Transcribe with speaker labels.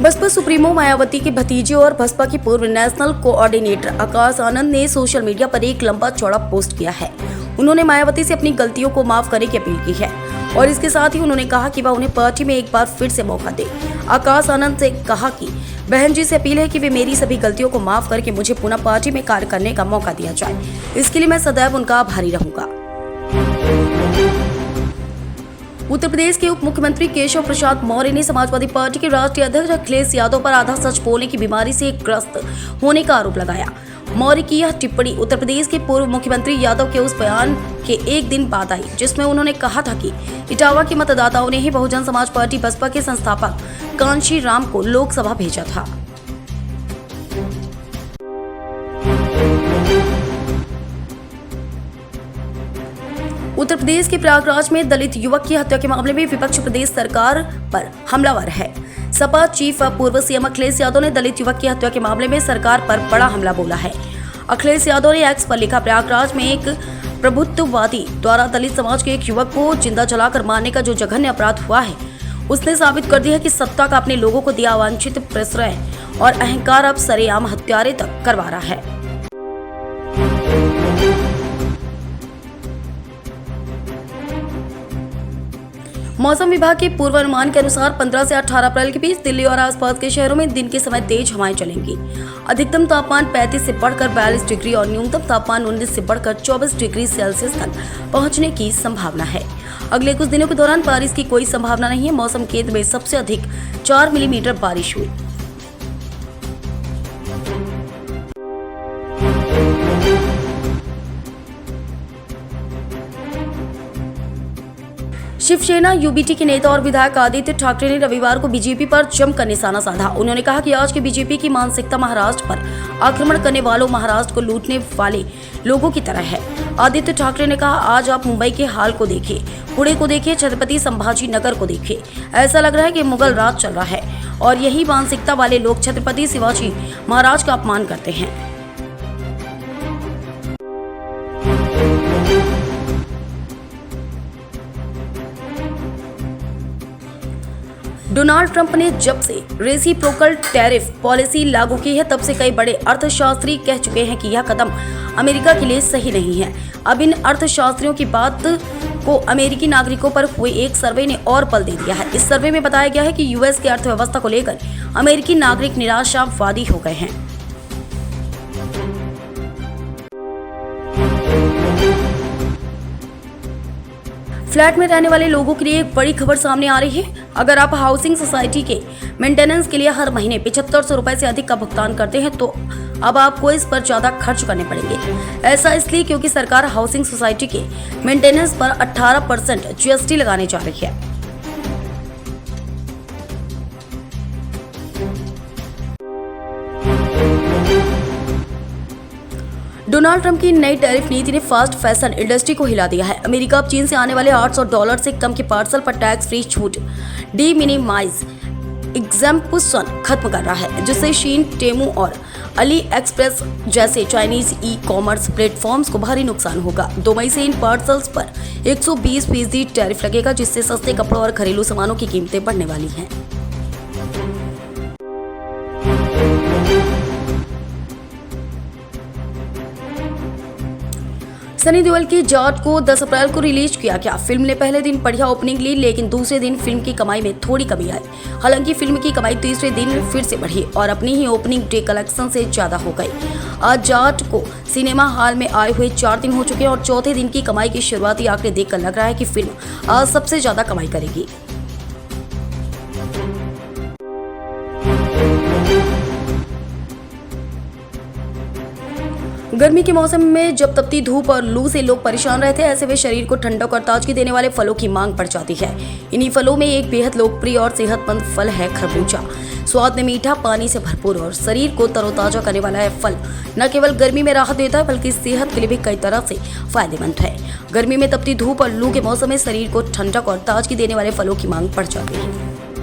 Speaker 1: Baspa supremo Mayawati के भतीजे और बसपा के पूर्व नेशनल कोऑर्डिनेटर आकाश आनंद ने सोशल मीडिया पर एक लंबा चौड़ा पोस्ट किया है। उन्होंने मायावती से अपनी गलतियों को माफ करने की अपील की है और इसके साथ ही उन्होंने कहा कि वह उन्हें पार्टी में एक बार फिर से मौका दे। आकाश आनंद से कहा कि बहन जी से अपील है कि वे मेरी सभी गलतियों को माफ करके मुझे पुनः पार्टी में कार्य करने का मौका दिया जाए। इसके लिए मैं सदैव उनका आभारी रहूंगा। उत्तर प्रदेश के उप मुख्यमंत्री केशव प्रसाद मौर्य ने समाजवादी पार्टी के राष्ट्रीय अध्यक्ष अखिलेश यादव पर आधा सच बोलने की बीमारी से ग्रस्त होने का आरोप लगाया। मौर्य की यह टिप्पणी उत्तर प्रदेश के पूर्व मुख्यमंत्री यादव के उस बयान के एक दिन बाद आई जिसमें उन्होंने कहा था कि इटावा के मतदाताओं ने ही बहुजन समाज पार्टी बसपा के संस्थापक कांशी राम को लोकसभा भेजा था। उत्तर प्रदेश के प्रयागराज में दलित युवक की हत्या के मामले में विपक्ष प्रदेश सरकार पर हमलावर है। सपा चीफ पूर्व सीएम अखिलेश यादव ने दलित युवक की हत्या के मामले में सरकार पर बड़ा हमला बोला है। अखिलेश यादव ने एक्स पर लिखा, प्रयागराज में एक प्रभुत्ववादी द्वारा दलित समाज के एक युवक को जिंदा जलाकर मारने का जो जघन्य अपराध हुआ है उसने साबित कर दिया है कि सत्ता का अपने लोगों को दिया अवांछित प्रश्रय और अहंकार अब सरेआम हत्यारे तक करवा रहा है। मौसम विभाग के पूर्वानुमान के अनुसार 15 से 18 अप्रैल के बीच दिल्ली और आसपास के शहरों में दिन के समय तेज हवाएं चलेंगी। अधिकतम तापमान 35 से बढ़कर 42 डिग्री और न्यूनतम तापमान 19 से बढ़कर 24 डिग्री सेल्सियस तक पहुंचने की संभावना है। अगले कुछ दिनों के दौरान बारिश की कोई संभावना नहीं है। मौसम केंद्र में सबसे अधिक 4 मिलीमीटर बारिश हुई। शिवसेना यूबीटी के नेता और विधायक आदित्य ठाकरे ने रविवार को बीजेपी पर जमकर निशाना साधा। उन्होंने कहा कि आज के बीजेपी की मानसिकता महाराष्ट्र पर आक्रमण करने वालों, महाराष्ट्र को लूटने वाले लोगों की तरह है। आदित्य ठाकरे ने कहा, आज आप मुंबई के हाल को देखिए, पुणे को देखिए, छत्रपति संभाजी नगर को देखिए। ऐसा लग रहा है कि मुगल राज चल रहा है और यही मानसिकता वाले लोग छत्रपति शिवाजी महाराज का अपमान करते हैं। डोनाल्ड ट्रंप ने जब से रेसिप्रोकल टैरिफ पॉलिसी लागू की है तब से कई बड़े अर्थशास्त्री कह चुके हैं कि यह कदम अमेरिका के लिए सही नहीं है। अब इन अर्थशास्त्रियों की बात को अमेरिकी नागरिकों पर हुए एक सर्वे ने और बल दे दिया है। इस सर्वे में बताया गया है कि यूएस की अर्थव्यवस्था को लेकर अमेरिकी नागरिक निराशावादी हो गए हैं। फ्लैट में रहने वाले लोगों के लिए एक बड़ी खबर सामने आ रही है। अगर आप हाउसिंग सोसाइटी के मेंटेनेंस के लिए हर महीने 7500 रुपए से अधिक का भुगतान करते हैं तो अब आपको इस पर ज्यादा खर्च करने पड़ेंगे। ऐसा इसलिए क्योंकि सरकार हाउसिंग सोसाइटी के मेंटेनेंस पर 18% जीएसटी लगाने जा रही है। डोनाल्ड ट्रंप की नई टैरिफ नीति ने फास्ट फैशन इंडस्ट्री को हिला दिया है। अमेरिका अब चीन से आने वाले $800 से कम के पार्सल पर टैक्स फ्री छूट डी मिनिमाइज एग्जाम्पशन खत्म कर रहा है, जिससे शीन, टेमू और अली एक्सप्रेस जैसे चाइनीज ई कॉमर्स प्लेटफॉर्म्स को भारी नुकसान होगा। 2 मई से इन पार्सल्स पर 120% टैरिफ लगेगा, जिससे सस्ते कपड़ों और घरेलू सामानों की कीमतें बढ़ने वाली हैं। सनी देओल की जाट को 10 अप्रैल को रिलीज किया गया। फिल्म ने पहले दिन बढ़िया ओपनिंग ली, लेकिन दूसरे दिन फिल्म की कमाई में थोड़ी कमी आई। हालांकि फिल्म की कमाई तीसरे दिन फिर से बढ़ी और अपनी ही ओपनिंग डे कलेक्शन से ज्यादा हो गई। आज जाट को सिनेमा हॉल में आए हुए 4 दिन हो चुके हैं और चौथे दिन की कमाई की शुरुआती आंकड़े देखकर लग रहा है कि फिल्म आज सबसे ज्यादा कमाई करेगी। गर्मी के मौसम में जब तपती धूप और लू से लोग परेशान रहते हैं, ऐसे में शरीर को ठंडक और ताजगी देने वाले फलों की मांग बढ़ जाती है। इन्हीं फलों में एक बेहद लोकप्रिय और सेहतमंद फल है खरबूजा। स्वाद में मीठा, पानी से भरपूर और शरीर को तरोताजा करने वाला है फल न केवल गर्मी में राहत देता है बल्कि सेहत के लिए भी कई तरह से फायदेमंद है। गर्मी में तपती धूप और लू के मौसम में शरीर को ठंडक और ताजगी देने वाले फलों की मांग बढ़ जाती है।